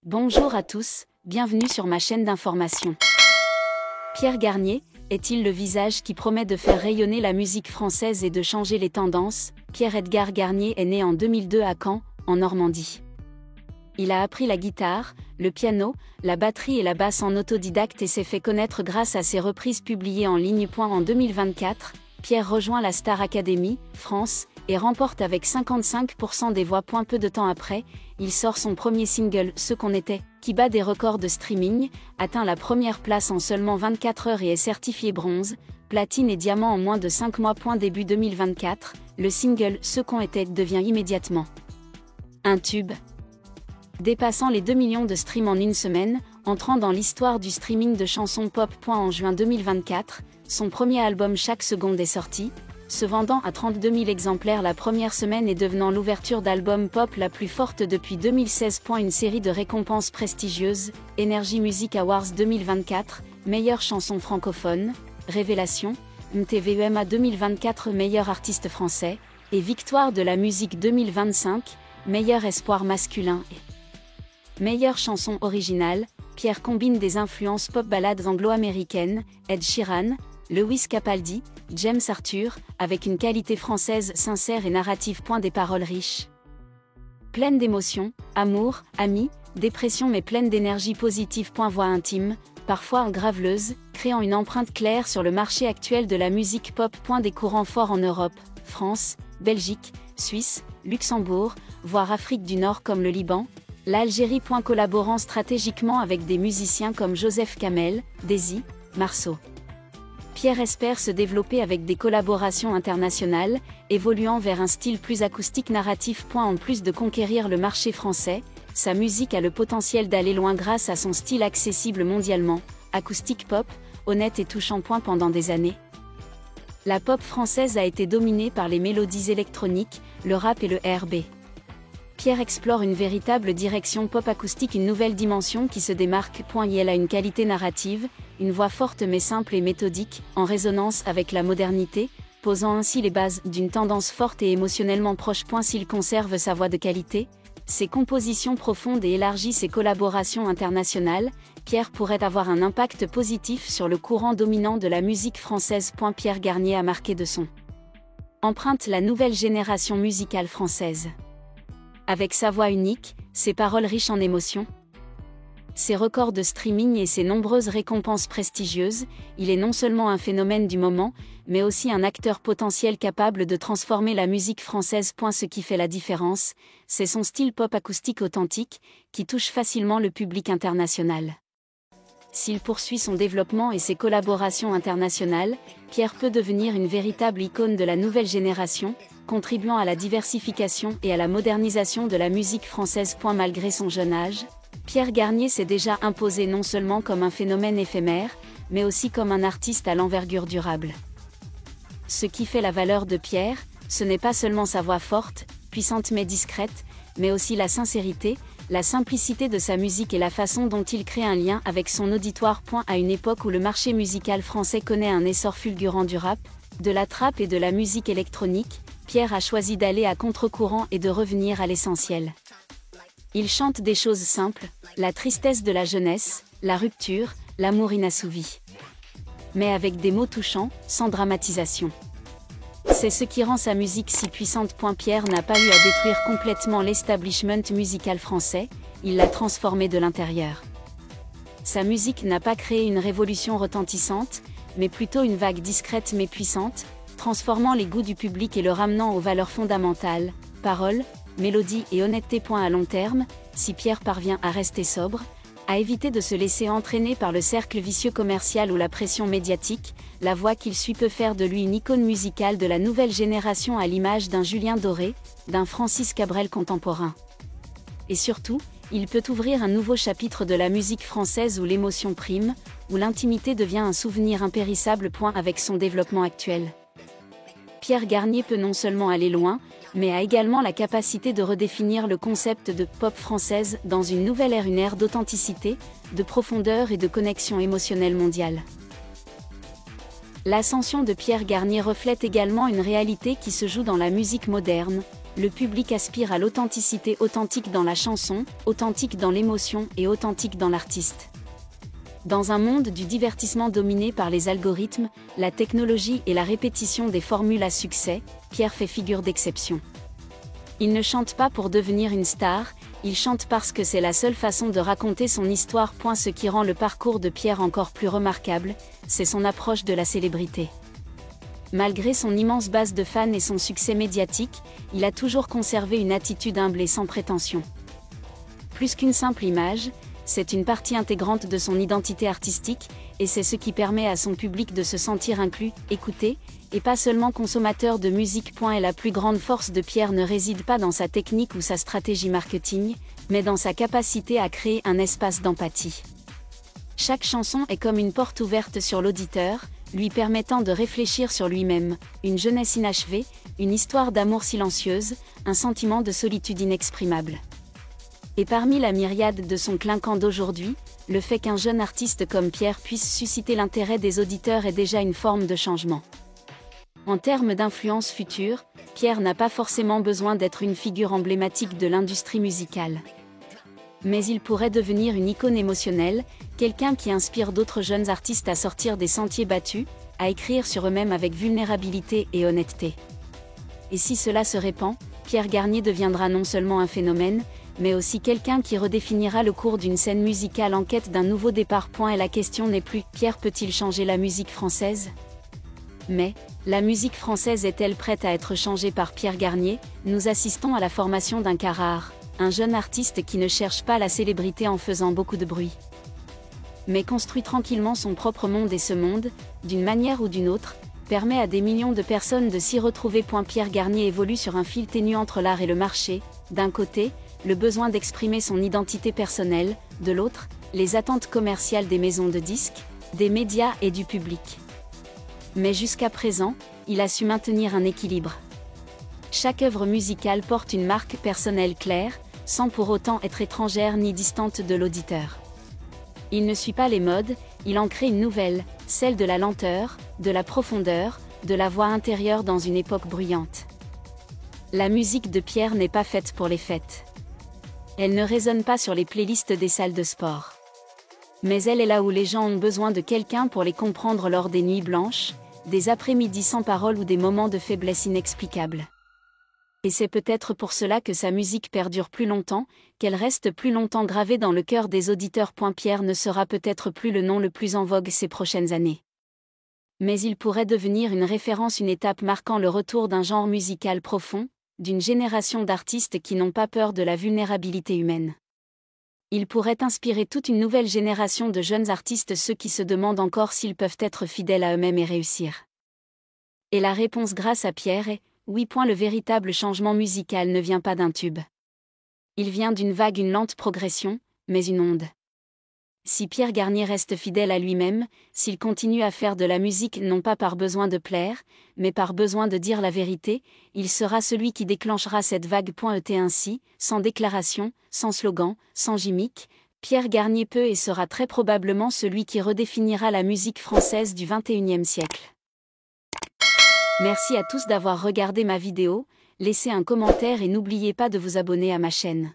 Bonjour à tous, bienvenue sur ma chaîne d'information. Pierre Garnier, est-il le visage qui promet de faire rayonner la musique française et de changer les tendances? Pierre-Edgar Garnier est né en 2002 à Caen, en Normandie. Il a appris la guitare, le piano, la batterie et la basse en autodidacte et s'est fait connaître grâce à ses reprises publiées en ligne. En 2024, Pierre rejoint la Star Academy, France, et remporte avec 55% des voix. Peu de temps après, il sort son premier single, Ce qu'on était, qui bat des records de streaming, atteint la première place en seulement 24 heures et est certifié bronze, platine et diamant en moins de 5 mois. Début 2024, le single Ce qu'on était devient immédiatement un tube, dépassant les 2 millions de streams en une semaine, entrant dans l'histoire du streaming de chansons pop. En juin 2024, son premier album Chaque seconde est sorti, se vendant à 32 000 exemplaires la première semaine et devenant l'ouverture d'album pop la plus forte depuis 2016. Une série de récompenses prestigieuses, Energy Music Awards 2024, meilleure chanson francophone, Révélation, MTV UMA 2024 meilleur artiste français, et Victoire de la musique 2025, meilleur espoir masculin et meilleure chanson originale. Pierre combine des influences pop ballades anglo-américaines, Ed Sheeran, Lewis Capaldi, James Arthur, avec une qualité française sincère et narrative. Des paroles riches, pleines d'émotions, amour, amis, dépression mais pleines d'énergie positive. Voix intime, parfois graveleuse, créant une empreinte claire sur le marché actuel de la musique pop. Des courants forts en Europe, France, Belgique, Suisse, Luxembourg, voire Afrique du Nord comme le Liban, l'Algérie. Collaborant stratégiquement avec des musiciens comme Joseph Kamel, Daisy, Marceau. Pierre espère se développer avec des collaborations internationales, évoluant vers un style plus acoustique narratif. En plus de conquérir le marché français, sa musique a le potentiel d'aller loin grâce à son style accessible mondialement, acoustique pop, honnête et touchant. Pendant des années, la pop française a été dominée par les mélodies électroniques, le rap et le R&B. Pierre explore une véritable direction pop acoustique, une nouvelle dimension qui se démarque. Elle a une qualité narrative, une voix forte mais simple et méthodique, en résonance avec la modernité, posant ainsi les bases d'une tendance forte et émotionnellement proche. S'il conserve sa voix de qualité, ses compositions profondes et élargit ses collaborations internationales, Pierre pourrait avoir un impact positif sur le courant dominant de la musique française. Pierre Garnier a marqué de son empreinte la nouvelle génération musicale française. Avec sa voix unique, ses paroles riches en émotions, ses records de streaming et ses nombreuses récompenses prestigieuses, il est non seulement un phénomène du moment, mais aussi un acteur potentiel capable de transformer la musique française. Ce qui fait la différence, c'est son style pop acoustique authentique, qui touche facilement le public international. S'il poursuit son développement et ses collaborations internationales, Pierre peut devenir une véritable icône de la nouvelle génération, contribuant à la diversification et à la modernisation de la musique française. Malgré son jeune âge, Pierre Garnier s'est déjà imposé non seulement comme un phénomène éphémère, mais aussi comme un artiste à l'envergure durable. Ce qui fait la valeur de Pierre, ce n'est pas seulement sa voix forte, puissante mais discrète, mais aussi la sincérité, la simplicité de sa musique et la façon dont il crée un lien avec son auditoire. À une époque où le marché musical français connaît un essor fulgurant du rap, de la trap et de la musique électronique, Pierre a choisi d'aller à contre-courant et de revenir à l'essentiel. Il chante des choses simples, la tristesse de la jeunesse, la rupture, l'amour inassouvi. Mais avec des mots touchants, sans dramatisation. C'est ce qui rend sa musique si puissante. Pierre n'a pas eu à détruire complètement l'establishment musical français, il l'a transformé de l'intérieur. Sa musique n'a pas créé une révolution retentissante, mais plutôt une vague discrète mais puissante, transformant les goûts du public et le ramenant aux valeurs fondamentales, paroles, mélodie et honnêteté. À long terme, si Pierre parvient à rester sobre, à éviter de se laisser entraîner par le cercle vicieux commercial ou la pression médiatique, la voix qu'il suit peut faire de lui une icône musicale de la nouvelle génération à l'image d'un Julien Doré, d'un Francis Cabrel contemporain. Et surtout, il peut ouvrir un nouveau chapitre de la musique française où l'émotion prime, où l'intimité devient un souvenir impérissable. Avec son développement actuel, Pierre Garnier peut non seulement aller loin, mais a également la capacité de redéfinir le concept de pop française dans une nouvelle ère, une ère d'authenticité, de profondeur et de connexion émotionnelle mondiale. L'ascension de Pierre Garnier reflète également une réalité qui se joue dans la musique moderne. Le public aspire à l'authenticité, authentique dans la chanson, authentique dans l'émotion et authentique dans l'artiste. Dans un monde du divertissement dominé par les algorithmes, la technologie et la répétition des formules à succès, Pierre fait figure d'exception. Il ne chante pas pour devenir une star, il chante parce que c'est la seule façon de raconter son histoire. Ce qui rend le parcours de Pierre encore plus remarquable, c'est son approche de la célébrité. Malgré son immense base de fans et son succès médiatique, il a toujours conservé une attitude humble et sans prétention. Plus qu'une simple image, c'est une partie intégrante de son identité artistique, et c'est ce qui permet à son public de se sentir inclus, écouté, et pas seulement consommateur de musique. Et la plus grande force de Pierre ne réside pas dans sa technique ou sa stratégie marketing, mais dans sa capacité à créer un espace d'empathie. Chaque chanson est comme une porte ouverte sur l'auditeur, lui permettant de réfléchir sur lui-même, une jeunesse inachevée, une histoire d'amour silencieuse, un sentiment de solitude inexprimable. Et parmi la myriade de sons clinquants d'aujourd'hui, le fait qu'un jeune artiste comme Pierre puisse susciter l'intérêt des auditeurs est déjà une forme de changement. En termes d'influence future, Pierre n'a pas forcément besoin d'être une figure emblématique de l'industrie musicale. Mais il pourrait devenir une icône émotionnelle, quelqu'un qui inspire d'autres jeunes artistes à sortir des sentiers battus, à écrire sur eux-mêmes avec vulnérabilité et honnêteté. Et si cela se répand, Pierre Garnier deviendra non seulement un phénomène, mais aussi quelqu'un qui redéfinira le cours d'une scène musicale en quête d'un nouveau départ. Et la question n'est plus « Pierre peut-il changer la musique française ?» Mais, la musique française est-elle prête à être changée par Pierre Garnier? Nous assistons à la formation d'un cas rare, un jeune artiste qui ne cherche pas la célébrité en faisant beaucoup de bruit, mais construit tranquillement son propre monde, et ce monde, d'une manière ou d'une autre, permet à des millions de personnes de s'y retrouver. Pierre Garnier évolue sur un fil ténu entre l'art et le marché, d'un côté, le besoin d'exprimer son identité personnelle, de l'autre, les attentes commerciales des maisons de disques, des médias et du public. Mais jusqu'à présent, il a su maintenir un équilibre. Chaque œuvre musicale porte une marque personnelle claire, sans pour autant être étrangère ni distante de l'auditeur. Il ne suit pas les modes, il en crée une nouvelle, celle de la lenteur, de la profondeur, de la voix intérieure dans une époque bruyante. La musique de Pierre n'est pas faite pour les fêtes. Elle ne résonne pas sur les playlists des salles de sport. Mais elle est là où les gens ont besoin de quelqu'un pour les comprendre lors des nuits blanches, des après-midi sans parole ou des moments de faiblesse inexplicables. Et c'est peut-être pour cela que sa musique perdure plus longtemps, qu'elle reste plus longtemps gravée dans le cœur des auditeurs. Pierre ne sera peut-être plus le nom le plus en vogue ces prochaines années. Mais il pourrait devenir une référence, une étape marquant le retour d'un genre musical profond, d'une génération d'artistes qui n'ont pas peur de la vulnérabilité humaine. Il pourrait inspirer toute une nouvelle génération de jeunes artistes, ceux qui se demandent encore s'ils peuvent être fidèles à eux-mêmes et réussir. Et la réponse grâce à Pierre est oui. Le véritable changement musical ne vient pas d'un tube. Il vient d'une vague, une lente progression, mais une onde. Si Pierre Garnier reste fidèle à lui-même, s'il continue à faire de la musique non pas par besoin de plaire, mais par besoin de dire la vérité, il sera celui qui déclenchera cette vague. Ainsi, sans déclaration, sans slogan, sans gimmick, Pierre Garnier peut et sera très probablement celui qui redéfinira la musique française du XXIe siècle. Merci à tous d'avoir regardé ma vidéo, laissez un commentaire et n'oubliez pas de vous abonner à ma chaîne.